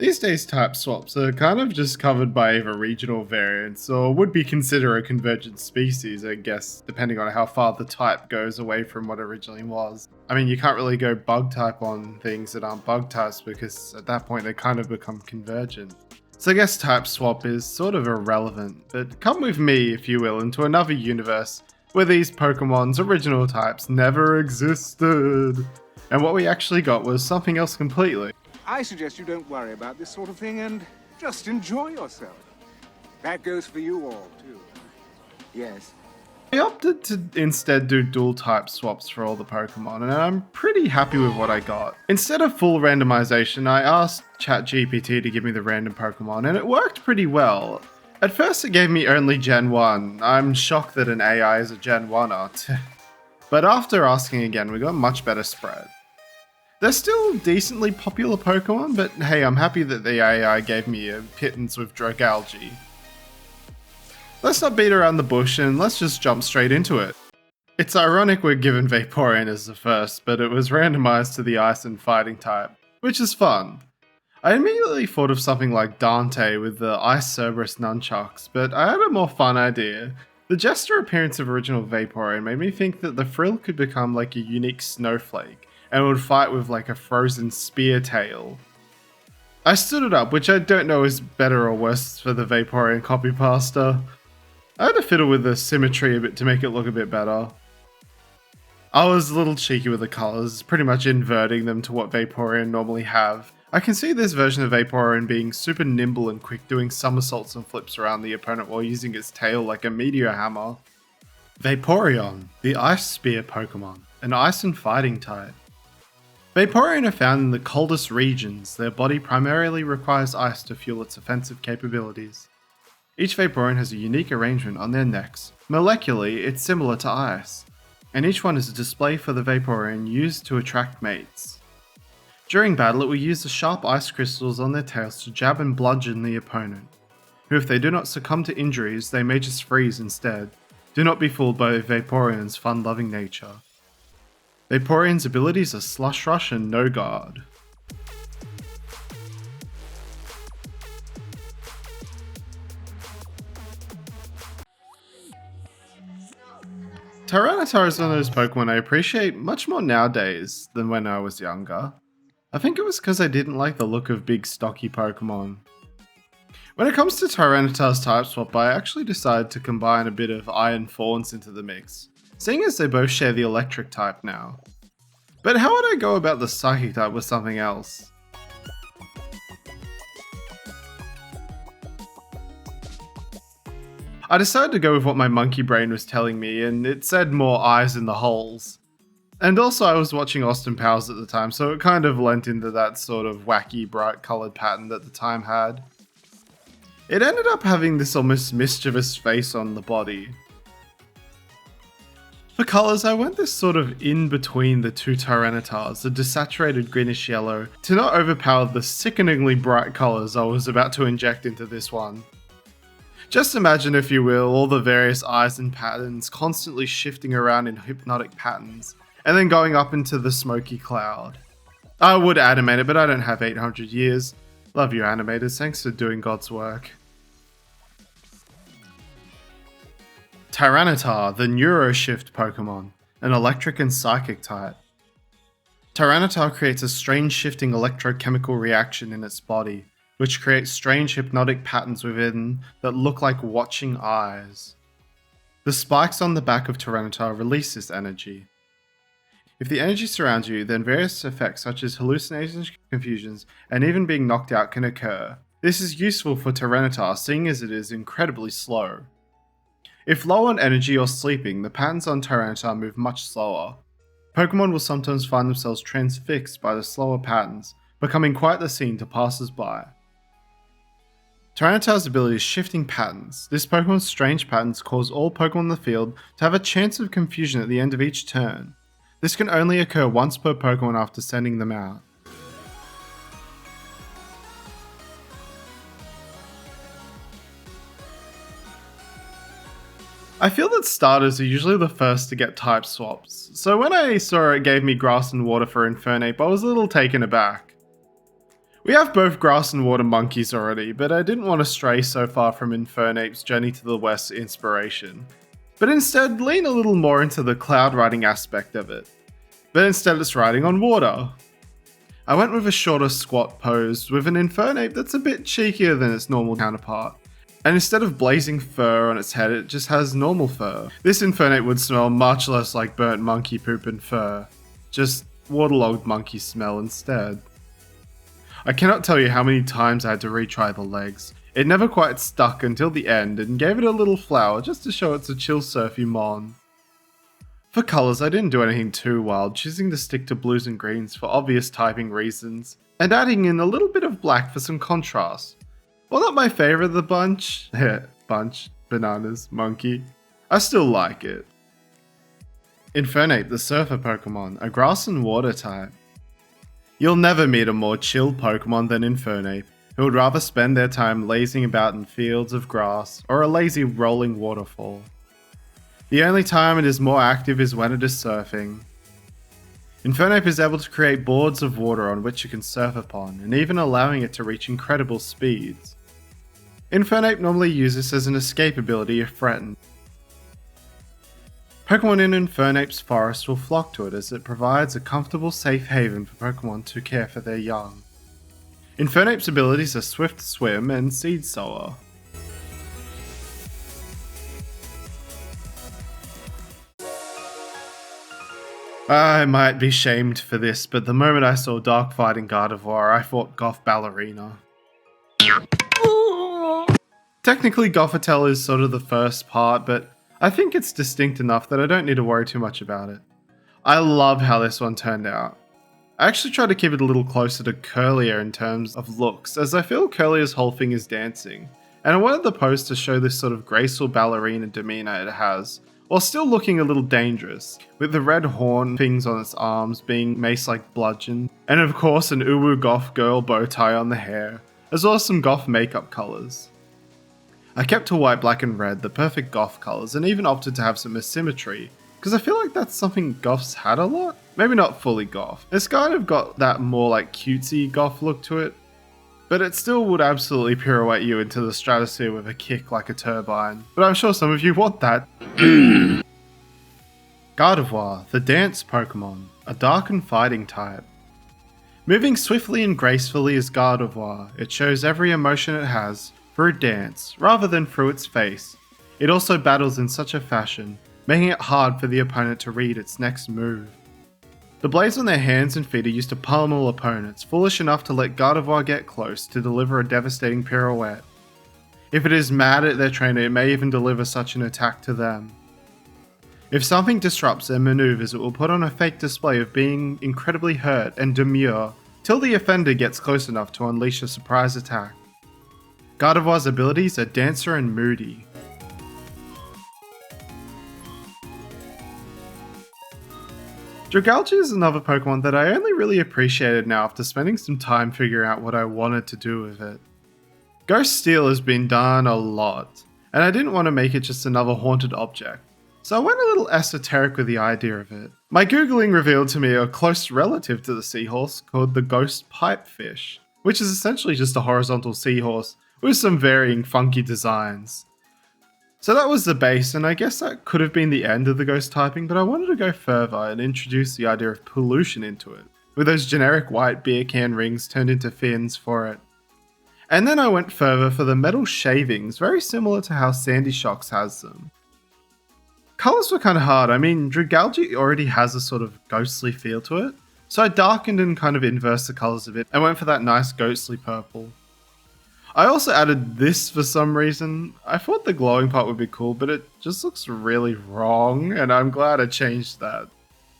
These days type swaps are kind of just covered by either regional variants or would be considered a convergent species, I guess, depending on how far the type goes away from what originally was. I mean, you can't really go bug type on things that aren't bug types because at that point they kind of become convergent. So I guess type swap is sort of irrelevant, but come with me, if you will, into another universe where these Pokemon's original types never existed. And what we actually got was something else completely. I suggest you don't worry about this sort of thing and just enjoy yourself. That goes for you all, too. Yes. I opted to instead do dual type swaps for all the Pokemon, and I'm pretty happy with what I got. Instead of full randomization, I asked ChatGPT to give me the random Pokemon, and it worked pretty well. At first it gave me only Gen 1. I'm shocked that an AI is a Gen 1 art. But after asking again, we got a much better spread. They're still decently popular Pokemon, but hey, I'm happy that the AI gave me a pittance with Dragalge. Let's not beat around the bush and let's just jump straight into it. It's ironic we're given Vaporeon as the first, but it was randomized to the Ice and Fighting type, which is fun. I immediately thought of something like Dante with the Ice Cerberus nunchucks, but I had a more fun idea. The gesture appearance of original Vaporeon made me think that the frill could become like a unique snowflake, and would fight with like a frozen spear tail. I stood it up, which I don't know is better or worse for the Vaporeon copypasta. I had to fiddle with the symmetry a bit to make it look a bit better. I was a little cheeky with the colours, pretty much inverting them to what Vaporeon normally have. I can see this version of Vaporeon being super nimble and quick, doing somersaults and flips around the opponent while using its tail like a meteor hammer. Vaporeon, the Ice Spear Pokemon, an Ice and Fighting type. Vaporeon are found in the coldest regions. Their body primarily requires ice to fuel its offensive capabilities. Each Vaporeon has a unique arrangement on their necks. Molecularly, it's similar to ice, and each one is a display for the Vaporeon used to attract mates. During battle, it will use the sharp ice crystals on their tails to jab and bludgeon the opponent, who if they do not succumb to injuries, they may just freeze instead. Do not be fooled by Vaporeon's fun-loving nature. Vaporeon's abilities are Slush Rush and No Guard. Tyranitar is one of those Pokemon I appreciate much more nowadays than when I was younger. I think it was because I didn't like the look of big stocky Pokemon. When it comes to Tyranitar's type swap, I actually decided to combine a bit of Iron Fawns into the mix, seeing as they both share the electric type now. But how would I go about the psychic type with something else? I decided to go with what my monkey brain was telling me, and it said more eyes in the holes. And also I was watching Austin Powers at the time, so it kind of lent into that sort of wacky bright coloured pattern that the time had. It ended up having this almost mischievous face on the body. For colours, I went this sort of in between the two Tyranitars, the desaturated greenish yellow, to not overpower the sickeningly bright colours I was about to inject into this one. Just imagine, if you will, all the various eyes and patterns constantly shifting around in hypnotic patterns, and then going up into the smoky cloud. I would animate it, but I don't have 800 years. Love you animators, thanks for doing God's work. Tyranitar, the Neuroshift Pokemon, an electric and psychic type. Tyranitar creates a strange shifting electrochemical reaction in its body, which creates strange hypnotic patterns within that look like watching eyes. The spikes on the back of Tyranitar release this energy. If the energy surrounds you, then various effects such as hallucinations, confusions, and even being knocked out can occur. This is useful for Tyranitar, seeing as it is incredibly slow. If low on energy or sleeping, the patterns on Tyranitar move much slower. Pokemon will sometimes find themselves transfixed by the slower patterns, becoming quite the scene to passers-by. Tyranitar's ability is shifting patterns. This Pokemon's strange patterns cause all Pokemon in the field to have a chance of confusion at the end of each turn. This can only occur once per Pokemon after sending them out. I feel that starters are usually the first to get type swaps, so when I saw it gave me Grass and Water for Infernape, I was a little taken aback. We have both grass and water monkeys already, but I didn't want to stray so far from Infernape's Journey to the West inspiration, but instead lean a little more into the cloud riding aspect of it. But instead it's riding on water. I went with a shorter squat pose with an Infernape that's a bit cheekier than its normal counterpart. And instead of blazing fur on its head, it just has normal fur. This Infernape would smell much less like burnt monkey poop and fur. Just waterlogged monkey smell instead. I cannot tell you how many times I had to retry the legs. It never quite stuck until the end and gave it a little flower just to show it's a chill surfy mon. For colours I didn't do anything too wild, choosing to stick to blues and greens for obvious typing reasons, and adding in a little bit of black for some contrast. While not my favourite of the bunch, bananas, monkey, I still like it. Infernape, the surfer Pokemon, a grass and water type. You'll never meet a more chill Pokemon than Infernape, who would rather spend their time lazing about in fields of grass or a lazy rolling waterfall. The only time it is more active is when it is surfing. Infernape is able to create boards of water on which it can surf upon, and even allowing it to reach incredible speeds. Infernape normally uses as an escape ability if threatened. Pokemon in Infernape's forest will flock to it as it provides a comfortable safe haven for Pokemon to care for their young. Infernape's abilities are Swift Swim and Seed Sower. I might be shamed for this, but the moment I saw Dark Fighting Gardevoir, I thought Goth Ballerina. Technically Gothitelle is sort of the first part, but I think it's distinct enough that I don't need to worry too much about it. I love how this one turned out. I actually tried to keep it a little closer to Curlier in terms of looks, as I feel Curlier's whole thing is dancing, and I wanted the pose to show this sort of graceful ballerina demeanour it has, while still looking a little dangerous, with the red horn things on its arms being mace-like bludgeon, and of course an uwu goth girl bow tie on the hair, as well as some goth makeup colours. I kept to white, black and red, the perfect goth colours, and even opted to have some asymmetry, because I feel like that's something goths had a lot? Maybe not fully goth. It's kind of got that more like cutesy goth look to it, but it still would absolutely pirouette you into the stratosphere with a kick like a turbine, but I'm sure some of you want that. Gardevoir, the dance Pokemon, a dark and fighting type. Moving swiftly and gracefully as Gardevoir, it shows every emotion it has through dance, rather than through its face. It also battles in such a fashion, making it hard for the opponent to read its next move. The blades on their hands and feet are used to pummel opponents, foolish enough to let Gardevoir get close to deliver a devastating pirouette. If it is mad at their trainer, it may even deliver such an attack to them. If something disrupts their maneuvers, it will put on a fake display of being incredibly hurt and demure, till the offender gets close enough to unleash a surprise attack. Gardevoir's abilities are Dancer and Moody. Dragalge is another Pokemon that I only really appreciated now after spending some time figuring out what I wanted to do with it. Ghost Steel has been done a lot, and I didn't want to make it just another haunted object, so I went a little esoteric with the idea of it. My googling revealed to me a close relative to the seahorse called the Ghost Pipefish, which is essentially just a horizontal seahorse with some varying funky designs. So that was the base, and I guess that could have been the end of the ghost typing, but I wanted to go further and introduce the idea of pollution into it, with those generic white beer can rings turned into fins for it. And then I went further for the metal shavings, very similar to how Sandy Shocks has them. Colours were kind of hard. I mean, Dragalge already has a sort of ghostly feel to it, so I darkened and kind of inversed the colours a bit and went for that nice ghostly purple. I also added this for some reason. I thought the glowing part would be cool, but it just looks really wrong, and I'm glad I changed that.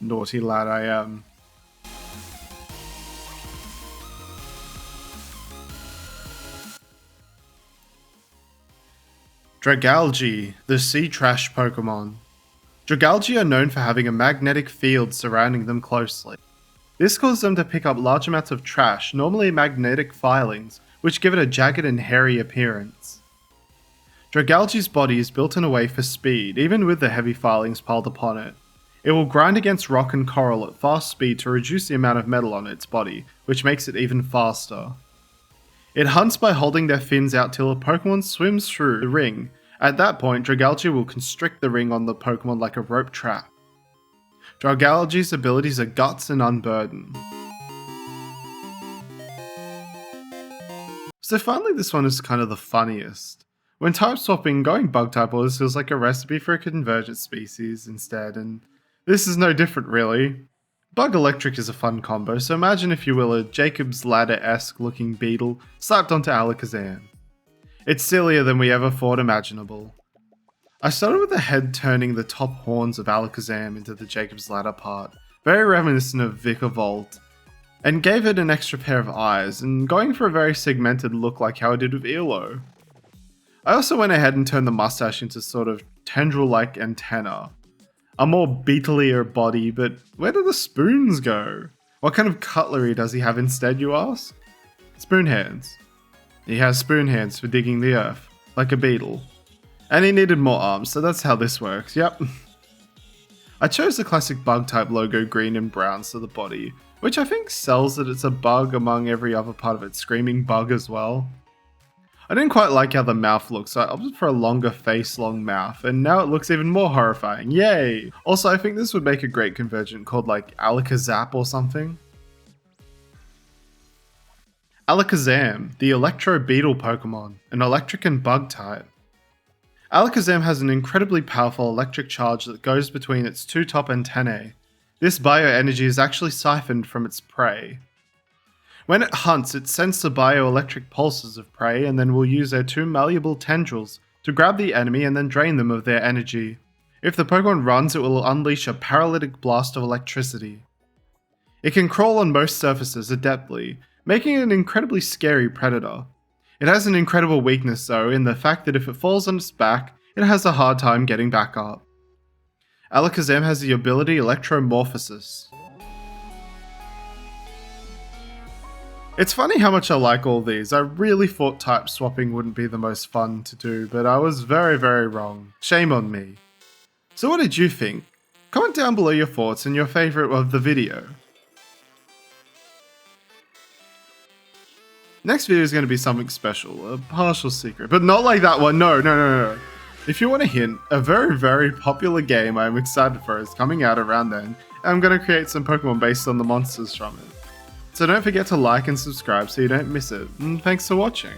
Naughty lad I am. Dragalge, the sea trash Pokemon. Dragalge are known for having a magnetic field surrounding them closely. This causes them to pick up large amounts of trash, normally magnetic filings, which give it a jagged and hairy appearance. Dragalge's body is built in a way for speed, even with the heavy filings piled upon it. It will grind against rock and coral at fast speed to reduce the amount of metal on its body, which makes it even faster. It hunts by holding their fins out till a Pokemon swims through the ring. At that point, Dragalge will constrict the ring on the Pokemon like a rope trap. Dragalge's abilities are Guts and Unburden. So finally this one is kind of the funniest. When type swapping, going bug type always feels like a recipe for a convergent species instead, and this is no different really. Bug Electric is a fun combo, so imagine if you will a Jacob's Ladder-esque looking beetle slapped onto Alakazam. It's sillier than we ever thought imaginable. I started with the head turning the top horns of Alakazam into the Jacob's Ladder part, very reminiscent of Vikavolt, and gave it an extra pair of eyes, and going for a very segmented look like how I did with Elo. I also went ahead and turned the mustache into sort of tendril-like antenna. A more beetlier body, but where do the spoons go? What kind of cutlery does he have instead, you ask? Spoon hands. He has spoon hands for digging the earth, like a beetle. And he needed more arms, so that's how this works, yep. I chose the classic bug type logo green and brown to the body, which I think sells that it's a bug among every other part of it screaming bug as well. I didn't quite like how the mouth looks, so I opted for a longer face-long mouth, and now it looks even more horrifying, yay! Also, I think this would make a great convergent called like Alakazam or something. Alakazam, the Electro Beetle Pokemon, an electric and bug type. Alakazam has an incredibly powerful electric charge that goes between its two top antennae. This bioenergy is actually siphoned from its prey. When it hunts, it sends the bioelectric pulses of prey and then will use their two malleable tendrils to grab the enemy and then drain them of their energy. If the Pokemon runs, it will unleash a paralytic blast of electricity. It can crawl on most surfaces adeptly, making it an incredibly scary predator. It has an incredible weakness though, in the fact that if it falls on its back, it has a hard time getting back up. Alakazam has the ability Electromorphosis. It's funny how much I like all these. I really thought type swapping wouldn't be the most fun to do, but I was very, very wrong. Shame on me. So what did you think? Comment down below your thoughts and your favourite of the video. Next video is going to be something special, a partial secret, but not like that one, no. If you want a hint, a very, very popular game I'm excited for is coming out around then, and I'm going to create some Pokemon based on the monsters from it. So don't forget to like and subscribe so you don't miss it, and thanks for watching.